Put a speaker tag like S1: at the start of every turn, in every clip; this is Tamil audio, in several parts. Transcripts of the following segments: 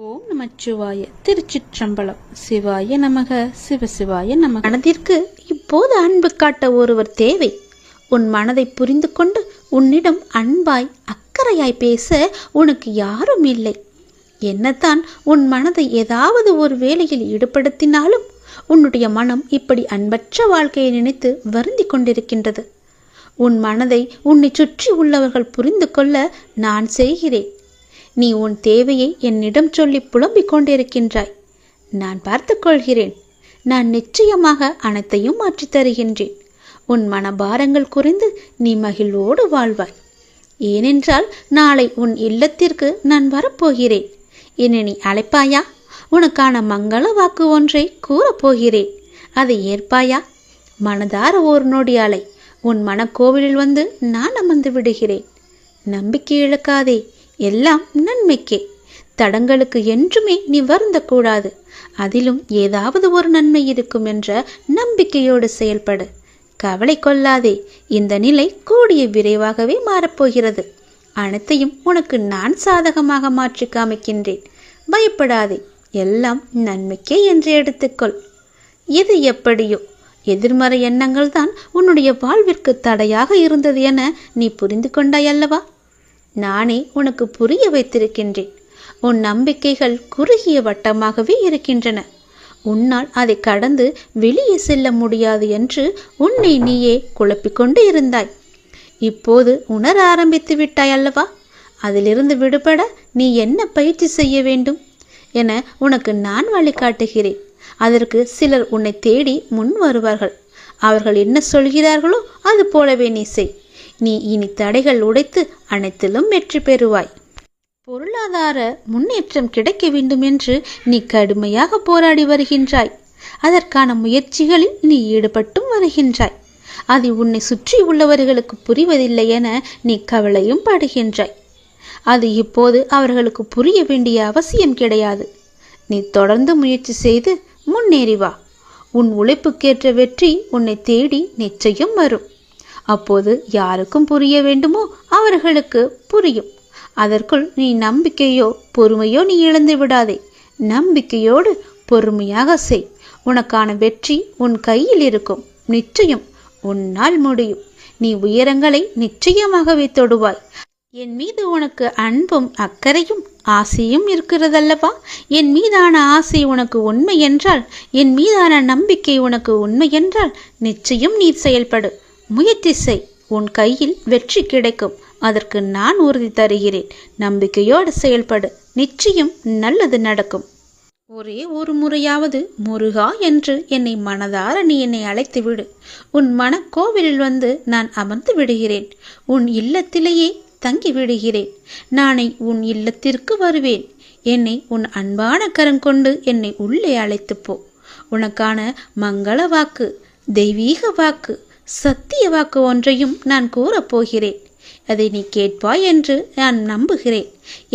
S1: ஓம் நமச்சிவாய. திருச்சிற்றம்பலம். சிவாய நமக. சிவசிவாய நமக. மனதிற்கு இப்போது அன்பு காட்ட ஒருவர் தேவை. உன் மனதை புரிந்து கொண்டு உன்னிடம் அன்பாய் அக்கறையாய் பேச உனக்கு யாரும் இல்லை. என்னத்தான் உன் மனதை ஏதாவது ஒரு வேலையில் ஈடுபடுத்தினாலும் உன்னுடைய மனம் இப்படி அன்பற்ற வாழ்க்கையை நினைத்து வருந்தி கொண்டிருக்கின்றது. உன் மனதை உன்னை சுற்றி உள்ளவர்கள் புரிந்து கொள்ள நான் செய்கிறேன். நீ உன் தேவையை என்னிடம் சொல்லி புலம்பிக் கொண்டிருக்கின்றாய். நான் பார்த்து கொள்கிறேன். நான் நிச்சயமாக அனைத்தையும் மாற்றித் தருகின்றேன். உன் மனபாரங்கள் குறைந்து நீ மகிழ்வோடு வாழ்வாய். ஏனென்றால் நாளை உன் இல்லத்திற்கு நான் வரப்போகிறேன். என்னை நீ அழைப்பாயா? உனக்கான மங்கள வாக்கு ஒன்றை கூறப்போகிறேன். அதை ஏற்பாயா? மனதார ஒரு நொடி அலை. உன் மனக்கோவிலில் வந்து நான் அமர்ந்து விடுகிறேன். நம்பிக்கை இழக்காதே. எல்லாம் நன்மைக்கே. தடங்களுக்கு என்றுமே நீ வருந்தக்கூடாது. அதிலும் ஏதாவது ஒரு நன்மை இருக்கும் என்ற நம்பிக்கையோடு செயல்படு. கவலை கொள்ளாதே. இந்த நிலை கூடிய விரைவாகவே மாறப்போகிறது. அனைத்தையும் உனக்கு நான் சாதகமாக மாற்றி காமிக்கின்றேன். பயப்படாதே. எல்லாம் நன்மைக்கே என்று எடுத்துக்கொள். எது எப்படியோ எதிர்மறை எண்ணங்கள் தான் உன்னுடைய வாழ்விற்கு தடையாக இருந்தது என நீ புரிந்து கொண்டாய் அல்லவா? நானே உனக்கு புரிய வைத்திருக்கின்றேன். உன் நம்பிக்கைகள் குறுகிய வட்டமாகவே இருக்கின்றன. உன்னால் அதை கடந்து வெளியே செல்ல முடியாது என்று உன்னை நீயே குழப்பிக்கொண்டு இருந்தாய். இப்போது உணர ஆரம்பித்து விட்டாய் அல்லவா? அதிலிருந்து விடுபட நீ என்ன பயிற்சி செய்ய வேண்டும் என உனக்கு நான் வழிகாட்டுகிறேன். அதற்கு சிலர் உன்னை தேடி முன் வருவார்கள். அவர்கள் என்ன சொல்கிறார்களோ அது போலவே நீ செய். நீ இனி தடைகள் உடைத்து அனைத்திலும் வெற்றி பெறுவாய். பொருளாதார முன்னேற்றம் கிடைக்க வேண்டும் என்று நீ கடுமையாக போராடி வருகின்றாய். அதற்கான முயற்சிகளில் நீ ஈடுபட்டும் வருகின்றாய். அது உன்னை சுற்றி உள்ளவர்களுக்கு புரிவதில்லை என நீ கவலையும் படுகின்றாய். அது இப்போது அவர்களுக்கு புரிய வேண்டிய அவசியம் கிடையாது. நீ தொடர்ந்து முயற்சி செய்து முன்னேறி வா. உன் உழைப்புக்கேற்ற வெற்றி உன்னை தேடி நிச்சயம் வரும். அப்போது யாருக்கும் புரிய வேண்டுமோ அவர்களுக்கு புரியும். அதற்குள் நீ நம்பிக்கையோ பொறுமையோ நீ இழந்து விடாதே. நம்பிக்கையோடு பொறுமையாக செய். உனக்கான வெற்றி உன் கையில் இருக்கும். நிச்சயம் உன்னால் முடியும். நீ உயரங்களை நிச்சயமாகவே தொடுவாய். என் மீது உனக்கு அன்பும் அக்கறையும் ஆசையும் இருக்கிறதல்லவா? என் மீதான ஆசை உனக்கு உண்மை என்றால், என் மீதான நம்பிக்கை உனக்கு உண்மை என்றால் நிச்சயம் நீ செயல்படு. முயற்சி செய். உன் கையில் வெற்றி கிடைக்கும். அதற்கு நான் உறுதி தருகிறேன். நம்பிக்கையோடு செயல்படு. நிச்சயம் நல்லது நடக்கும். ஒரே ஒரு முறையாவது முருகா என்று என்னை மனதார நீ என்னை அழைத்து விடு. உன் மனக்கோவிலில் வந்து நான் அமர்ந்து விடுகிறேன். உன் இல்லத்திலேயே தங்கி விடுகிறேன். நானே உன் இல்லத்திற்கு வருவேன். என்னை உன் அன்பான கரம் கொண்டு என்னை உள்ளே அழைத்து போ. உனக்கான மங்கள வாக்கு, தெய்வீக வாக்கு, சத்திய வாக்கு ஒன்றையும் நான் கூறப்போகிறேன். அதை நீ கேட்பாய் என்று நான் நம்புகிறேன்.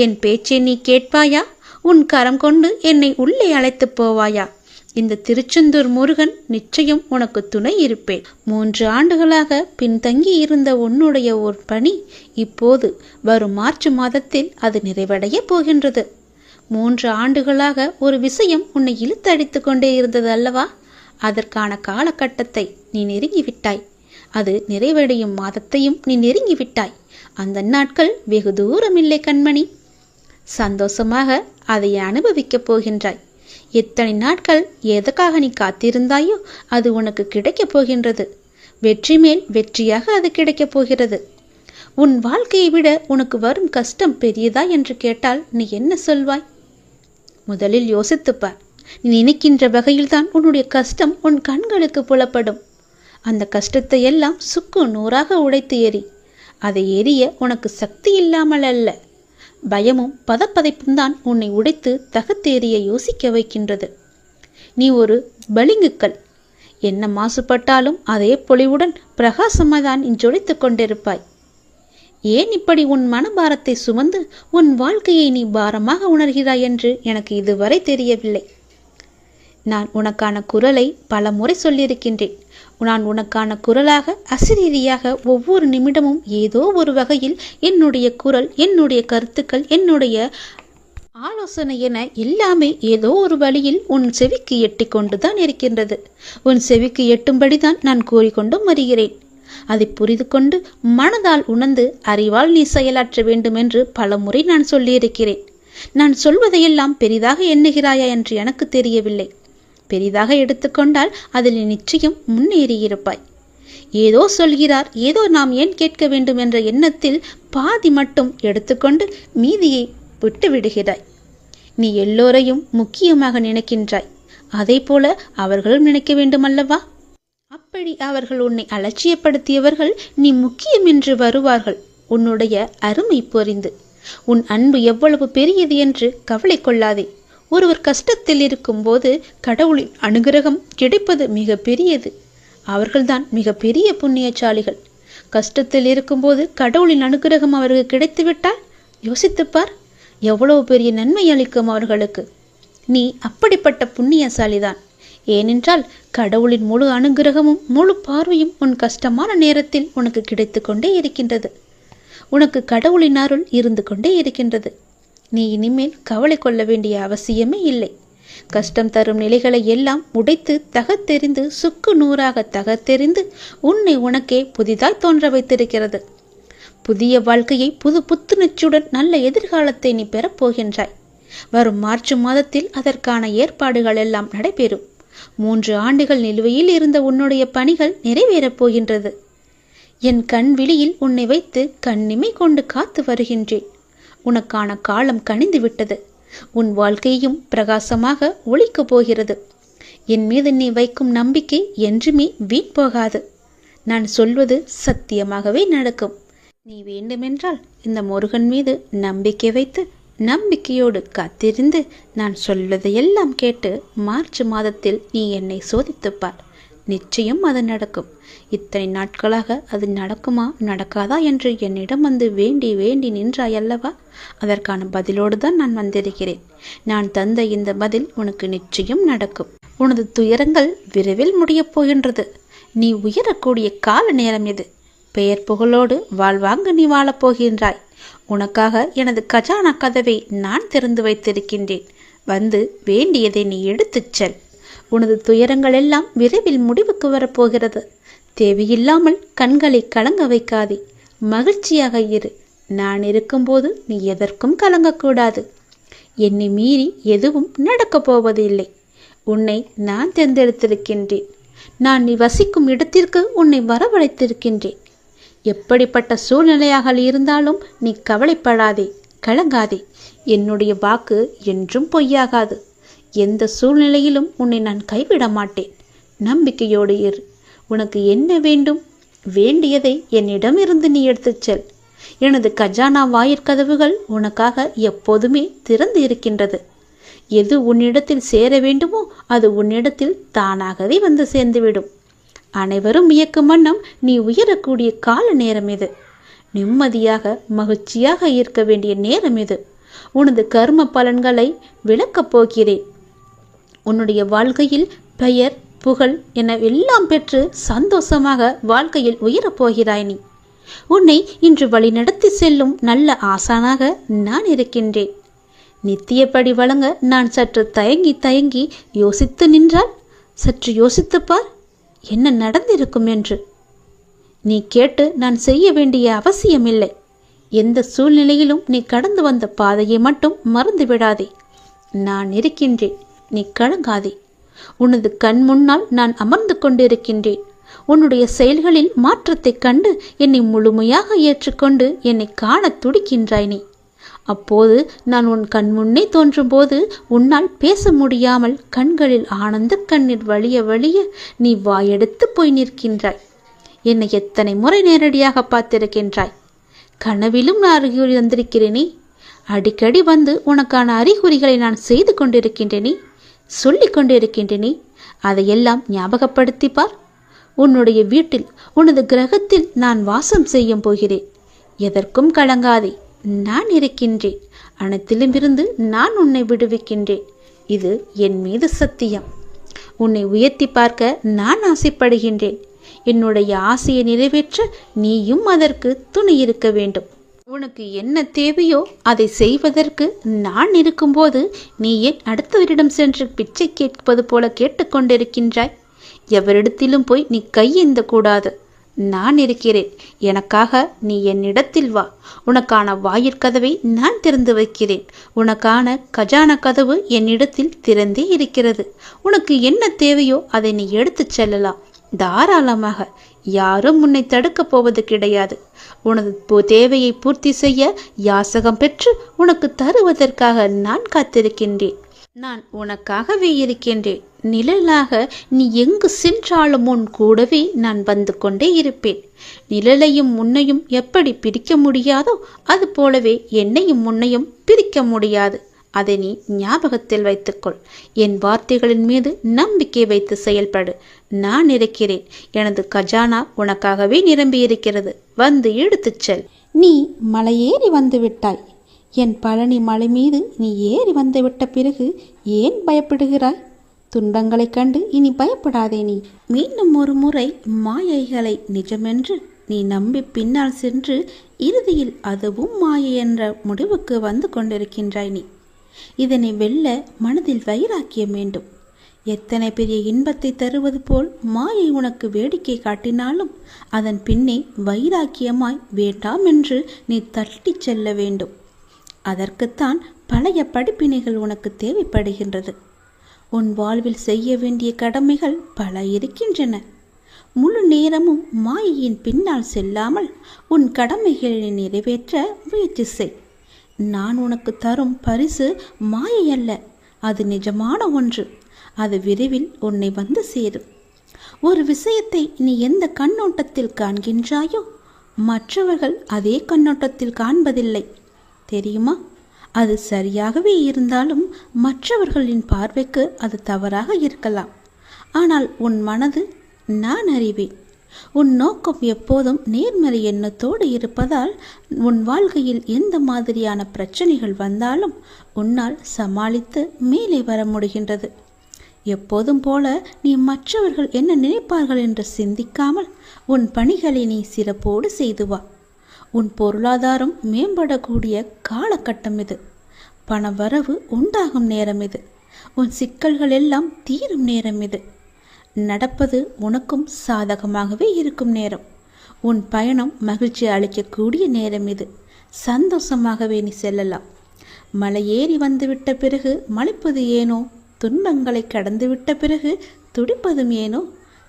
S1: என் பேச்சை நீ கேட்பாயா? உன் கரம் கொண்டு என்னை உள்ளே அழைத்து போவாயா? இந்த திருச்செந்தூர் முருகன் நிச்சயம் உனக்கு துணை இருப்பேன். 3 ஆண்டுகளாக பின்தங்கி இருந்த உன்னுடைய ஒரு பணி இப்போது வரும் மார்ச் மாதத்தில் அது நிறைவடைய போகின்றது. 3 ஆண்டுகளாக ஒரு விஷயம் உன்னை இழுத்தடித்து கொண்டே இருந்தது அல்லவா? அதற்கான காலகட்டத்தை நீ நெருங்கிவிட்டாய். அது நிறைவடையும் மாதத்தையும் நீ நெருங்கிவிட்டாய். அந்த நாட்கள் வெகு தூரமில்லை கண்மணி. சந்தோஷமாக அதை அனுபவிக்கப் போகின்றாய். எத்தனை நாட்கள் எதற்காக நீ காத்திருந்தாயோ அது உனக்கு கிடைக்கப் போகின்றது. வெற்றி மேல் வெற்றியாக அது கிடைக்கப் போகிறது. உன் வாழ்க்கையை விட உனக்கு வரும் கஷ்டம் பெரியதா என்று கேட்டால் நீ என்ன சொல்வாய்? முதலில் யோசித்துப்பார். நீ நினைக்கின்ற வகையில்தான் உன்னுடைய கஷ்டம் உன் கண்களுக்கு புலப்படும். அந்த கஷ்டத்தை எல்லாம் சுக்கு நூறாக உடைத்து எறி. அதை எரிய உனக்கு சக்தி இல்லாமல் அல்ல, பயமும் பதப்பதைப்பும் தான் உன்னை உடைத்து தகத்தேறிய யோசிக்க வைக்கின்றது. நீ ஒரு பளிங்குக்கல். என்ன மாசுபட்டாலும் அதே பொலிவுடன் பிரகாசமாய்தான் நீ ஜொலித்து கொண்டிருப்பாய். ஏன் இப்படி உன் மனபாரத்தை சுமந்து உன் வாழ்க்கையை நீ பாரமாக உணர்கிறாய் என்று எனக்கு இதுவரை தெரியவில்லை. நான் உனக்கான குரலை பல முறை சொல்லியிருக்கின்றேன். நான் உனக்கான குரலாக அசிரீதியாக ஒவ்வொரு நிமிடமும் ஏதோ ஒரு வகையில் என்னுடைய குரல், என்னுடைய கருத்துக்கள், என்னுடைய ஆலோசனை என எல்லாமே ஏதோ ஒரு வழியில் உன் செவிக்கு எட்டி கொண்டுதான் இருக்கின்றது. உன் செவிக்கு எட்டும்படிதான் நான் கூறிக்கொண்டும் வருகிறேன். அதை புரிந்து கொண்டு மனதால் உணர்ந்து அறிவால் நீ செயலாற்ற வேண்டும் என்று பல முறை நான் சொல்லியிருக்கிறேன். நான் சொல்வதையெல்லாம் பெரிதாக எண்ணுகிறாயா என்று எனக்கு தெரியவில்லை. பெரிதாக எடுத்துக்கொண்டால் அதில் நிச்சயம் முன்னேறியிருப்பாய். ஏதோ சொல்கிறார், ஏதோ நாம் ஏன் கேட்க வேண்டும் என்ற எண்ணத்தில் பாதி மட்டும் எடுத்துக்கொண்டு மீதியை விட்டு விடுகிறாய். நீ எல்லோரையும் முக்கியமாக நினைக்கின்றாய். அதே போல அவர்களும் நினைக்க வேண்டுமல்லவா? அப்படி அவர்கள் உன்னை அலட்சியப்படுத்தியவர்கள் நீ முக்கியம் என்று வருவார்கள். உன்னுடைய அருமை புரிந்து உன் அன்பு எவ்வளவு பெரியது என்று கவலை கொள்ளாதே. ஒருவர் கஷ்டத்தில் இருக்கும்போது கடவுளின் அனுகிரகம் கிடைப்பது மிக பெரியது. அவர்கள்தான் மிக பெரிய புண்ணியசாலிகள். கஷ்டத்தில் இருக்கும்போது கடவுளின் அனுகிரகம் அவருக்கு கிடைத்துவிட்டால் யோசித்துப்பார், எவ்வளவு பெரிய நன்மை அளிக்கும் அவர்களுக்கு. நீ அப்படிப்பட்ட புண்ணியசாலிதான். ஏனென்றால் கடவுளின் முழு அனுகிரகமும் முழு பார்வையும் உன் கஷ்டமான நேரத்தில் உனக்கு கிடைத்து கொண்டே இருக்கின்றது. உனக்கு கடவுளின் அருள் இருந்து கொண்டே இருக்கின்றது. நீ இனிமேல் கவலை கொள்ள வேண்டிய அவசியமே இல்லை. கஷ்டம் தரும் நிலைகளை எல்லாம் உடைத்து தகத்தெறிந்து சுக்கு நூறாக தகத்தெறிந்து உன்னை உனக்கே புதிதாய் தோன்ற வைத்திருக்கிறது. புதிய வாழ்க்கையை புது புத்துணர்ச்சியுடன் நல்ல எதிர்காலத்தை நீ பெறப்போகின்றாய். வரும் மார்ச் மாதத்தில் அதற்கான ஏற்பாடுகள் எல்லாம் நடைபெறும். 3 ஆண்டுகள் நிலுவையில் இருந்த உன்னுடைய பணிகள் நிறைவேறப் போகின்றது. என் கண் விழியில் உன்னை வைத்து கண்ணிமை கொண்டு காத்து வருகின்றேன். உனக்கான காலம் கனிந்து விட்டது. உன் வாழ்க்கையும் பிரகாசமாக ஒளிக்கப் போகிறது. என் மீது நீ வைக்கும் நம்பிக்கை என்றுமே வீண் போகாது. நான் சொல்வது சத்தியமாகவே நடக்கும். நீ வேண்டுமென்றால் இந்த முருகன் மீது நம்பிக்கை வைத்து நம்பிக்கையோடு காத்திருந்து நான் சொல்வதையெல்லாம் கேட்டு மார்ச் மாதத்தில் நீ என்னை சோதித்துப்பார். நிச்சயம் அது நடக்கும். இத்தனை நாட்களாக அது நடக்குமா நடக்காதா என்று என்னிடம் வந்து வேண்டி வேண்டி நின்றாயல்லவா? அதற்கான பதிலோடு தான் நான் வந்திருக்கிறேன். நான் தந்த இந்த பதில் உனக்கு நிச்சயம் நடக்கும். உனது துயரங்கள் விரைவில் முடியப் போகின்றது. நீ உயரக்கூடிய கால நேரம் இது. பெயர் புகழோடு வாழ்வாங்க நீ வாழப்போகின்றாய். உனக்காக எனது கஜானா கதவை நான் திறந்து வைத்திருக்கின்றேன். வந்து வேண்டியதை நீ எடுத்துச் செல். உனது துயரங்கள் எல்லாம் விரைவில் முடிவுக்கு வரப்போகிறது. தேவையில்லாமல் கண்களை கலங்க வைக்காதே. மகிழ்ச்சியாக இரு. நான் இருக்கும்போது நீ எதற்கும் கலங்கக்கூடாது. என்னை மீறி எதுவும் நடக்கப் போவதில்லை. உன்னை நான் தேர்ந்தெடுத்திருக்கின்றேன். நான் நீ வசிக்கும் இடத்திற்கு உன்னை வரவழைத்திருக்கின்றேன். எப்படிப்பட்ட சூழ்நிலையாக இருந்தாலும் நீ கவலைப்படாதே, கலங்காதே. என்னுடைய வாக்கு என்றும் பொய்யாகாது. எந்த சூழ்நிலையிலும் உன்னை நான் கைவிட மாட்டேன். நம்பிக்கையோடு இரு. உனக்கு என்ன வேண்டும்? வேண்டியதை என்னிடமிருந்து நீ எடுத்துச் செல். எனது கஜானா வாயிற்கதவுகள் உனக்காக எப்போதுமே திறந்து இருக்கின்றது. எது உன்னிடத்தில் சேர வேண்டுமோ அது உன்னிடத்தில் தானாகவே வந்து சேர்ந்துவிடும். அனைவரும் வியக்கும் வண்ணம் நீ உயரக்கூடிய கால நேரம் இது. நிம்மதியாக மகிழ்ச்சியாக இருக்க வேண்டிய நேரம் இது. உனது கர்ம பலன்களை விளக்கப் போகிறேன். உன்னுடைய வாழ்க்கையில் பெயர் புகழ் என எல்லாம் பெற்று சந்தோஷமாக வாழ்க்கையில் உயரப்போகிறாய் நீ. உன்னை இன்று வழி நடத்தி செல்லும் நல்ல ஆசானாக நான் இருக்கின்றேன். நித்தியப்படி வழங்க நான் சற்று தயங்கி தயங்கி யோசித்து நின்றால் சற்று யோசித்துப்பார் என்ன நடந்திருக்கும் என்று. நீ கேட்டு நான் செய்ய வேண்டிய அவசியமில்லை. எந்த சூழ்நிலையிலும் நீ கடந்து வந்த பாதையை மட்டும் மறந்து விடாதே. நான் இருக்கின்றேன், நீ கலங்காதே. உனது கண் முன்னால் நான் அமர்ந்து கொண்டிருக்கின்றேன். உன்னுடைய செயல்களில் மாற்றத்தைக் கண்டு என்னை முழுமையாக ஏற்றுக்கொண்டு என்னை காண துடிக்கின்றாய் நீ. அப்போது நான் உன் கண் முன்னே தோன்றும் போது உன்னால் பேச முடியாமல் கண்களில் ஆனந்த கண்ணீர் வழிய வழிய நீ வாயெடுத்து போய் நிற்கின்றாய். என்னை எத்தனை முறை நேரடியாக பார்த்திருக்கின்றாய். கனவிலும் நான் அறிகுறி வந்திருக்கிறேனே. அடிக்கடி வந்து உனக்கான அறிகுறிகளை நான் செய்து கொண்டிருக்கின்றேனே, சொல்லிக் கொண்டிருக்கின்றேனே. அதையெல்லாம் ஞாபகப்படுத்திப்பார். உன்னுடைய வீட்டில் உனது கிரகத்தில் நான் வாசம் செய்யும் போகிறேன். எதற்கும் கலங்காதே, நான் இருக்கின்றேன். அனைத்திலும் இருந்து நான் உன்னை விடுவிக்கின்றேன். இது என் மீது சத்தியம். உன்னை உயர்த்தி பார்க்க நான் ஆசைப்படுகின்றேன். என்னுடைய ஆசையை நிறைவேற்ற நீயும் அதற்கு துணை இருக்க வேண்டும். உனக்கு என்ன தேவையோ அதை செய்வதற்கு நான் இருக்கும்போது நீ ஏன் அடுத்தவரிடம் சென்று பிச்சை கேட்பது போல கேட்டுக்கொண்டிருக்கின்றாய்? எவரிடத்திலும் போய் நீ கையேந்த கூடாது. நான் இருக்கிறேன். எனக்காக நீ என்னிடத்தில் வா. உனக்கான வாயிற்கதவை நான் திறந்து வைக்கிறேன். உனக்கான கஜானா கதவு என்னிடத்தில் திறந்தே இருக்கிறது. உனக்கு என்ன தேவையோ அதை நீ எடுத்துச் செல்லலாம் தாராளமாக. யாரும் உன்னை தடுக்கப் போவது கிடையாது. உனது தேவையை பூர்த்தி செய்ய யாசகம் பெற்று உனக்கு தருவதற்காக நான் காத்திருக்கின்றேன். நான் உனக்காகவே இருக்கின்றேன். நிழலாக நீ எங்கு சென்றாலும் உன் கூடவே நான் வந்து கொண்டே இருப்பேன். நிழலையும் உன்னையும் எப்படி பிரிக்க முடியாதோ அது போலவே என்னையும் உன்னையும் பிரிக்க முடியாது. அதை நீ ஞாபகத்தில் வைத்துக்கொள். என் வார்த்தைகளின் மீது நம்பிக்கை வைத்து செயல்படு. நான் இருக்கிறேன். எனது கஜானா உனக்காகவே நிரம்பி இருக்கிறது. வந்து எடுத்துச் செல். நீ மலையேறி வந்து விட்டாய். என் பழனி மலை மீது நீ ஏறி வந்துவிட்ட பிறகு ஏன் பயப்படுகிறாய்? துன்பங்களைக் கண்டு இனி பயப்படாதே. நீ மீண்டும் ஒரு முறை மாயைகளை நிஜமென்று நீ நம்பி பின்னால் சென்று இறுதியில் அதுவும் மாயை என்ற முடிவுக்கு வந்து கொண்டிருக்கின்றாய். நீ இதனை வெல்ல மனதில் வைராக்கியம் வேண்டும். எத்தனை பெரிய இன்பத்தை தருவது போல் மாயை உனக்கு வேடிக்கை காட்டினாலும் அதன் பின்னே வைராக்கியமாய் வேண்டாம் என்று நீ தட்டிச் செல்ல வேண்டும். அதற்குத்தான் பழைய படிப்பினைகள் உனக்கு தேவைப்படுகின்றது. உன் வாழ்வில் செய்ய வேண்டிய கடமைகள் பல இருக்கின்றன. முழு நேரமும் மாயையின் பின்னால் செல்லாமல் உன் கடமைகளை நிறைவேற்ற முயற்சி செய். நான் உனக்கு தரும் பரிசு மாயை அல்ல, அது நிஜமான ஒன்று. அது விரைவில் உன்னை வந்து சேரும். ஒரு விஷயத்தை நீ எந்த கண்ணோட்டத்தில் காண்கின்றாயோ மற்றவர்கள் அதே கண்ணோட்டத்தில் காண்பதில்லை, தெரியுமா? அது சரியாகவே இருந்தாலும் மற்றவர்களின் பார்வைக்கு அது தவறாக இருக்கலாம். ஆனால் உன் மனது நான் அறிவேன். உன் நோக்கம் எப்போதும் நேர்மறை எண்ணத்தோடு இருப்பதால் உன் வாழ்க்கையில் எந்த மாதிரியான பிரச்சனைகள் வந்தாலும் உன்னால் சமாளித்து மேலே வர முடிகின்றது. எப்போதும் போல நீ மற்றவர்கள் என்ன நினைப்பார்கள் என்று சிந்திக்காமல் உன் பணிகளை நீ சிறப்போடு செய்து வா. உன் பொருளாதாரம் மேம்படக்கூடிய காலகட்டம் இது. பண வரவு உண்டாகும் நேரம் இது. உன் சிக்கல்கள் எல்லாம் தீரும் நேரம் இது. நடப்பது உனக்கும் சாதகமாகவே இருக்கும் நேரம். உன் பயணம் மகிழ்ச்சி அளிக்கக்கூடிய நேரம் இது. சந்தோஷமாகவே நீ செல்லலாம். மலையேறி வந்துவிட்ட பிறகு மலைப்பது ஏனோ? துன்பங்களை கடந்துவிட்ட பிறகு துடிப்பதும் ஏனோ?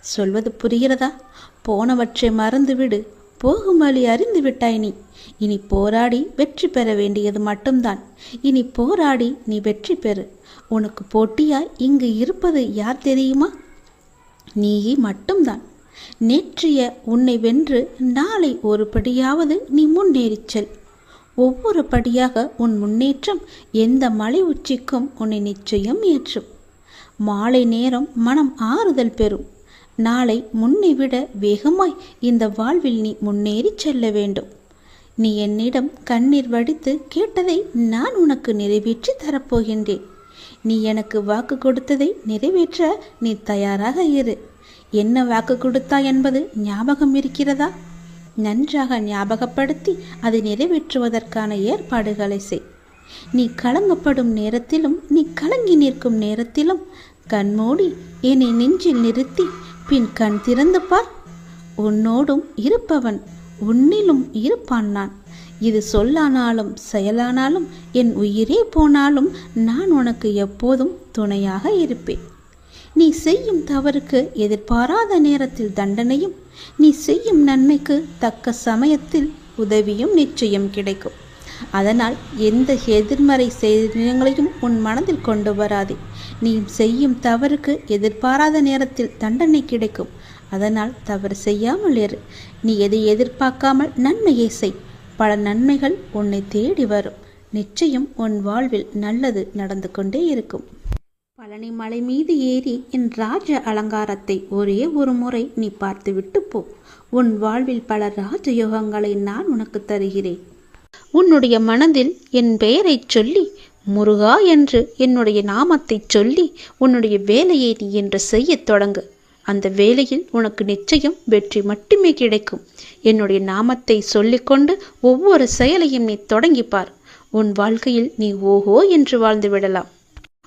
S1: சொல்வது புரிகிறதா? போனவற்றை மறந்துவிடு. போகும் வழி அறிந்து விட்டாய் நீ. இனி போராடி வெற்றி பெற வேண்டியது மட்டும்தான். இனி போராடி நீ வெற்றி பெறு. உனக்கு போட்டியாய் இங்கு இருப்பது யார் தெரியுமா? நீயே மட்டும்தான். நேற்றைய உன்னை வென்று நாளை ஒரு படியாவது நீ முன்னேறிச் செல். ஒவ்வொரு படியாக உன் முன்னேற்றம் எந்த மலை உச்சிக்கும் உன்னை நிச்சயம் ஏற்றும். மாலை நேரம் மனம் ஆறுதல் பெறும். நாளை முன்னை விட வேகமாய் இந்த வாழ்வில் நீ முன்னேறி செல்ல வேண்டும். நீ என்னிடம் கண்ணீர் வடித்து கேட்டதை நான் உனக்கு நிறைவேற்றி தரப்போகின்றேன். நீ எனக்கு வாக்கு கொடுத்ததை நிறைவேற்ற நீ தயாராக இரு. என்ன வாக்கு கொடுத்தாய் என்பது ஞாபகம் இருக்கிறதா? நன்றாக ஞாபகப்படுத்தி அதை நிறைவேற்றுவதற்கான ஏற்பாடுகளை செய். நீ கலங்கப்படும் நேரத்திலும் நீ கலங்கி நிற்கும் நேரத்திலும் கண்மூடி என்னை நெஞ்சில் நிறுத்தி பின் கண் திறந்து பார். உன்னோடும் இருப்பவன் உன்னிலும் இருப்பான் நான். இது சொல்லானாலும் செயலானாலும் என் உயிரே போனாலும் நான் உனக்கு எப்போதும் துணையாக இருப்பேன். நீ செய்யும் தவறுக்கு எதிர்பாராத நேரத்தில் தண்டனையும், நீ செய்யும் நன்மைக்கு தக்க சமயத்தில் உதவியும் நிச்சயம் கிடைக்கும். அதனால் எந்த எதிர்மறை செயல்களையும் உன் மனதில் கொண்டு வராதே. நீ செய்யும் தவறுக்கு எதிர்பாராத நேரத்தில் தண்டனை கிடைக்கும். அதனால் தவறு செய்யாமல் இரு. நீ எதை எதிர்பார்க்காமல் நன்மையை செய். பல நன்மைகள் உன்னை தேடி வரும். நிச்சயம் உன் வாழ்வில் நல்லது நடந்து கொண்டே இருக்கும். பழனி மலை மீது ஏறி என் ராஜ அலங்காரத்தை ஒரே ஒரு முறை நீ பார்த்துவிட்டு போ. உன் வாழ்வில் பல ராஜயோகங்களை நான் உனக்கு தருகிறேன். உன்னுடைய மனதில் என் பெயரை சொல்லி முருகா என்று என்னுடைய நாமத்தை சொல்லி உன்னுடைய வேலையை நீ என்று செய்ய தொடங்கு. அந்த வேளையில் உனக்கு நிச்சயம் வெற்றி மட்டுமே கிடைக்கும். என்னுடைய நாமத்தை சொல்லிக்கொண்டு ஒவ்வொரு செயலையும் நீ தொடங்கிப்பார். உன் வாழ்க்கையில் நீ ஓஹோ என்று வாழ்ந்து விடலாம்.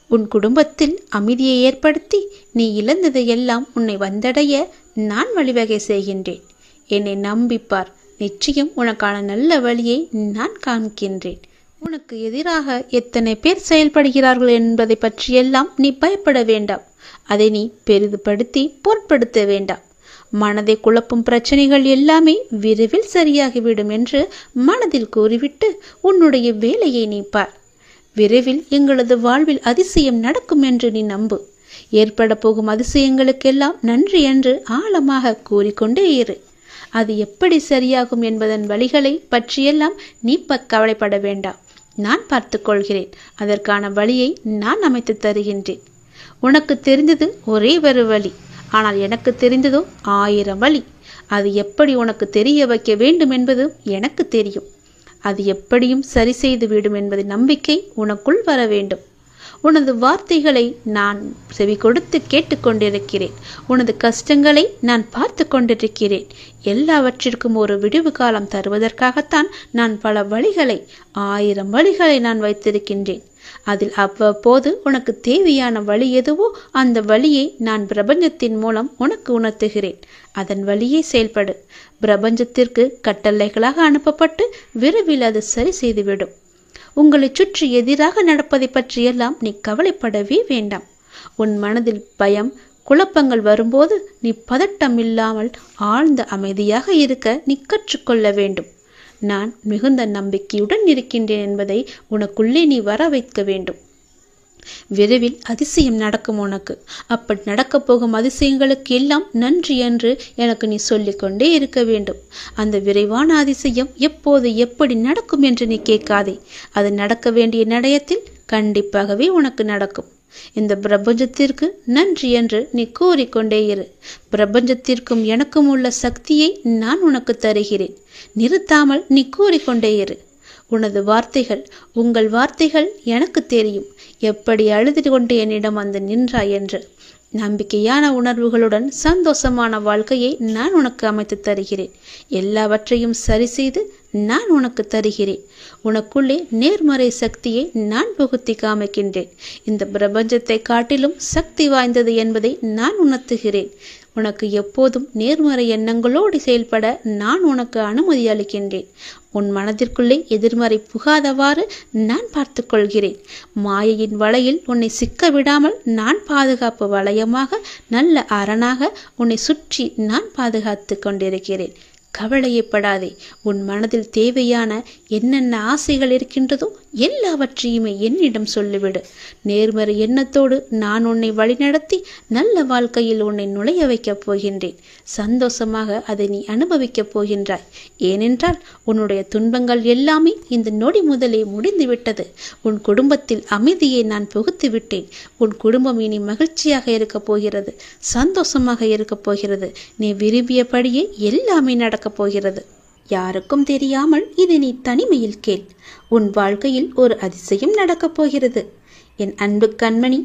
S1: உன் குடும்பத்தில் அமைதியை ஏற்படுத்தி நீ இழந்ததையெல்லாம் உன்னை வந்தடைய நான் வழிவகை செய்கின்றேன். என்னை நம்பிப்பார். நிச்சயம் உனக்கான நல்ல வழியை நான் காண்கின்றேன். உனக்கு எதிராக எத்தனை பேர் செயல்படுகிறார்கள் என்பதை பற்றியெல்லாம் நீ பயப்பட வேண்டாம். அதை நீ பெரிதுபடுத்தி பொருட்படுத்த வேண்டாம். மனதை குழப்பும் பிரச்சனைகள் எல்லாமே விரைவில் சரியாகிவிடும் என்று மனதில் கூறிவிட்டு உன்னுடைய வேலையை நீ பார். விரைவில் எங்களது வாழ்வில் அதிசயம் நடக்கும் என்று நீ நம்பு. ஏற்பட போகும் அதிசயங்களுக்கெல்லாம் நன்றி என்று ஆழமாக கூறிக்கொண்டே இரு. அது எப்படி சரியாகும் என்பதன் வழிகளை பற்றியெல்லாம் நீ கவலைப்பட வேண்டாம். நான் பார்த்து கொள்கிறேன். அதற்கான வழியை நான் அமைத்து தருகின்றேன். உனக்கு தெரிந்தது ஒரே ஒரு வழி, ஆனால் எனக்கு தெரிந்ததோ 1000 வழி. அது எப்படி உனக்கு தெரிய வைக்க வேண்டும் என்பது எனக்கு தெரியும். அது எப்படியும் சரி செய்து விடும் என்பது நம்பிக்கை உனக்குள் வர வேண்டும். உனது வார்த்தைகளை நான் செவி கொடுத்து கேட்டுக்கொண்டிருக்கிறேன். உனது கஷ்டங்களை நான் பார்த்து கொண்டிருக்கிறேன். எல்லாவற்றிற்கும் ஒரு விடிவு காலம் தருவதற்காகத்தான் நான் பல வழிகளை 1000 வழிகளை நான் வைத்திருக்கின்றேன். அதில் அவ்வப்போது உனக்கு தேவையான வழி எதுவோ அந்த வழியை நான் பிரபஞ்சத்தின் மூலம் உனக்கு உணர்த்துகிறேன். அதன் வழியே செயல்படு. பிரபஞ்சத்திற்கு கட்டளைகளாக அனுப்பப்பட்டு விரைவில் அது சரி செய்துவிடும். உங்களை சுற்றி எதிராக நடப்பதை பற்றியெல்லாம் நீ கவலைப்படவே வேண்டாம். உன் மனதில் பயம் குழப்பங்கள் வரும்போது நீ பதட்டம் இல்லாமல் ஆழ்ந்த அமைதியாக இருக்க நீ கற்றுக்கொள்ள வேண்டும். நான் மிகுந்த நம்பிக்கையுடன் இருக்கின்றேன் என்பதை உனக்குள்ளே நீ வர வைக்க வேண்டும். விரைவில் அதிசயம் நடக்கும் உனக்கு. அப்படி நடக்கப் போகும் அதிசயங்களுக்கு எல்லாம் நன்றி என்று எனக்கு நீ சொல்லிக்கொண்டே இருக்க வேண்டும். அந்த விரைவான அதிசயம் எப்போது எப்படி நடக்கும் என்று நீ கேட்காதே. அது நடக்க வேண்டிய நடையத்தில் கண்டிப்பாகவே உனக்கு நடக்கும். இந்த பிரபஞ்சத்திற்கு நன்றி என்று நீ கூறிக்கொண்டே இரு. பிரபஞ்சத்திற்கும் எனக்கும் உள்ள சக்தியை நான் உனக்கு தருகிறேன். நிறுத்தாமல் நீ கூறிக்கொண்டே இரு. உனது வார்த்தைகள், உங்கள் வார்த்தைகள் எனக்கு தெரியும். எப்படி அழுது கொண்டு என்னிடம் வந்து நின்றாய் என்று. நம்பிக்கையான உணர்வுகளுடன் சந்தோஷமான வாழ்க்கையை நான் உனக்கு அமைத்து தருகிறேன். எல்லாவற்றையும் சரி செய்து நான் உனக்கு தருகிறேன். உனக்குள்ளே நேர்மறை சக்தியை நான் புகுத்தி காமிக்கின்றேன். இந்த பிரபஞ்சத்தை காட்டிலும் சக்தி வாய்ந்தது என்பதை நான் உணர்த்துகிறேன். உனக்கு எப்போதும் நேர்மறை எண்ணங்களோடு செயல்பட நான் உனக்கு அனுமதி அளிக்கின்றேன். உன் மனதிற்குள்ளே எதிர்மறை புகாதவாறு நான் பார்த்து கொள்கிறேன். மாயையின் வலையில் உன்னை சிக்க விடாமல் நான் பாதுகாப்பு வளையமாக நல்ல அரணாக உன்னை சுற்றி நான் பாதுகாத்து கொண்டிருக்கிறேன். கவலையப்படாதே. உன் மனதில் தேவையான என்னென்ன ஆசைகள் இருக்கின்றதோ எல்லாவற்றையுமே என்னிடம் சொல்லிவிடு. நேர்மறை எண்ணத்தோடு நான் உன்னை வழிநடத்தி நல்ல வாழ்க்கையில் உன்னை நுழைய வைக்கப் போகின்றேன். சந்தோஷமாக அதை நீ அனுபவிக்கப் போகின்றாய். ஏனென்றால் உன்னுடைய துன்பங்கள் எல்லாமே இந்த நொடி முதலே முடிந்துவிட்டது. உன் குடும்பத்தில் அமைதியை நான் புகுத்து விட்டேன். உன் குடும்பம் இனி மகிழ்ச்சியாக இருக்கப் போகிறது, சந்தோஷமாக இருக்கப் போகிறது. நீ விரும்பியபடியே எல்லாமே நடக்கப் போகிறது. யாருக்கும் தெரியாமல் இதை நீ தனிமையில் கேள். உன் வாழ்க்கையில் ஒரு அதிசயம் நடக்கப் போகிறது. என் அன்பு கண்மணி,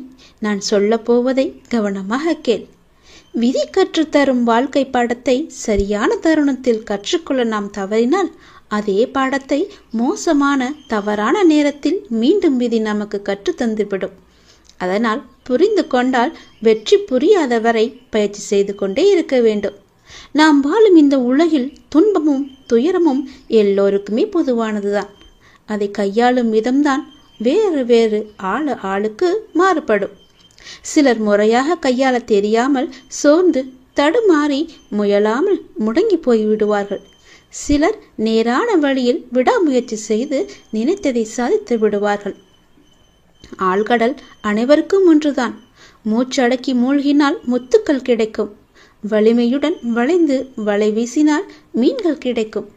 S1: நான் சொல்ல போவதை கவனமாக கேள். விதி கற்றுத்தரும் வாழ்க்கை பாடத்தை சரியான தருணத்தில் கற்றுக்கொள்ள நாம் தவறினால் அதே பாடத்தை மோசமான தவறான நேரத்தில் மீண்டும் விதி நமக்கு கற்றுத்தந்துவிடும். அதனால் புரிந்து கொண்டால் வெற்றி புரியாதவரை பயிற்சி செய்து கொண்டே இருக்க வேண்டும். நாம் வாழும் இந்த உலகில் துன்பமும் துயரமும் எல்லோருக்குமே பொதுவானதுதான். அதை கையாளும் விதம்தான் வேறு வேறு ஆளுக்கு மாறுபடும். சிலர் முறையாக கையாள தெரியாமல் சோர்ந்து தடுமாறி முயலாமல் முடங்கி போய்விடுவார்கள். சிலர் நேரான வழியில் விடாமுயற்சி செய்து நினைத்ததை சாதித்து விடுவார்கள். ஆழ்கடல் அனைவருக்கும் ஒன்றுதான். மூச்சடக்கி மூழ்கினால் முத்துக்கள் கிடைக்கும். வலிமையுடன் வளைந்து வலை வீசினால் மீன்கள் கிடைக்கும்.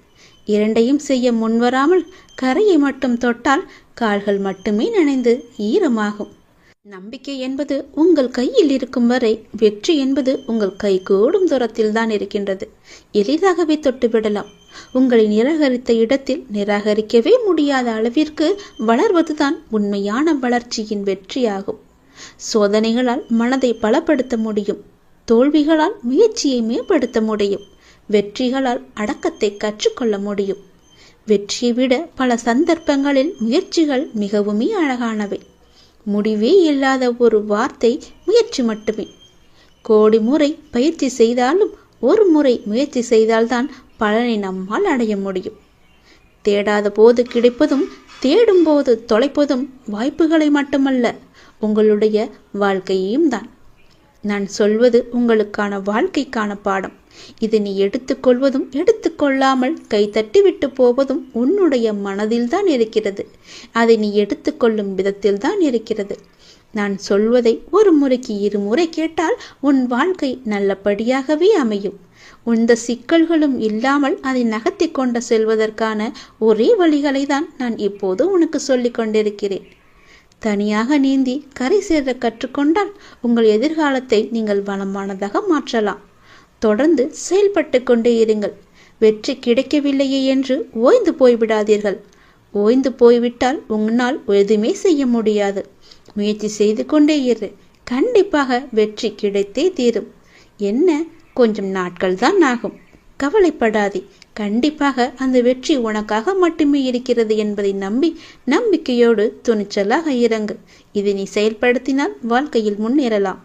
S1: இரண்டையும் செய்ய முன்வராமல் கரையை மட்டும் தொட்டால் கால்கள் மட்டுமே நனைந்து ஈரமாகும். நம்பிக்கை என்பது உங்கள் கையில் இருக்கும் வரை வெற்றி என்பது உங்கள் கை கூடும் தூரத்தில் தான் இருக்கின்றது. எளிதாகவே தொட்டுவிடலாம். உங்களை நிராகரித்த இடத்தில் நிராகரிக்கவே முடியாத அளவிற்கு வளர்வதுதான் உண்மையான வளர்ச்சியின் வெற்றியாகும். சோதனைகளால் மனதை பலப்படுத்த முடியும். தோல்விகளால் முயற்சியை மேம்படுத்த முடியும். வெற்றிகளால் அடக்கத்தை கற்றுக்கொள்ள முடியும். வெற்றியை விட பல சந்தர்ப்பங்களில் முயற்சிகள் மிகவுமே அழகானவை. முடிவே இல்லாத ஒரு வார்த்தை முயற்சி மட்டுமே. கோடி முறை பயிற்சி செய்தாலும் ஒரு முறை முயற்சி செய்தால்தான் பலனை நம்மால் அடைய முடியும். தேடாத போது கிடைப்பதும் தேடும் போது தொலைப்பதும் வாய்ப்புகளை மட்டுமல்ல, உங்களுடைய வாழ்க்கையையும் தான். நான் சொல்வது உங்களுக்கான வாழ்க்கைக்கான பாடம். இதை நீ எடுத்துக்கொள்வதும் எடுத்துக்கொள்ளாமல் கைத்தட்டி விட்டு போவதும் உன்னுடைய மனதில்தான் இருக்கிறது. அதை நீ எடுத்துக்கொள்ளும் விதத்தில்தான் இருக்கிறது. நான் சொல்வதை ஒரு முறைக்கு இருமுறை கேட்டால் உன் வாழ்க்கை நல்லபடியாகவே அமையும். எந்த சிக்கல்களும் இல்லாமல் அதை நகர்த்தி கொண்டு செல்வதற்கான ஒரே வழிகளை தான் நான் இப்போது உனக்கு சொல்லிக் கொண்டிருக்கிறேன். தனியாக நீந்தி கரை சேர கற்றுக்கொண்டால் உங்கள் எதிர்காலத்தை நீங்கள் வளமானதாக மாற்றலாம். தொடர்ந்து செயல்பட்டு கொண்டே இருங்கள். வெற்றி கிடைக்கவில்லையே என்று ஓய்ந்து போய்விடாதீர்கள். ஓய்ந்து போய்விட்டால் உன்னால் எதுவுமே செய்ய முடியாது. முயற்சி செய்து கொண்டே இரு. கண்டிப்பாக வெற்றி கிடைத்தே தீரும். என்ன, கொஞ்சம் நாட்கள் தான் ஆகும். கவலைப்படாதே. கண்டிப்பாக அந்த வெற்றி உனக்காக மட்டுமே இருக்கிறது என்பதை நம்பி நம்பிக்கையோடு துணிச்சலாக இறங்கு. இதை நீ செயல்படுத்தினால் வாழ்க்கையில் முன்னேறலாம்.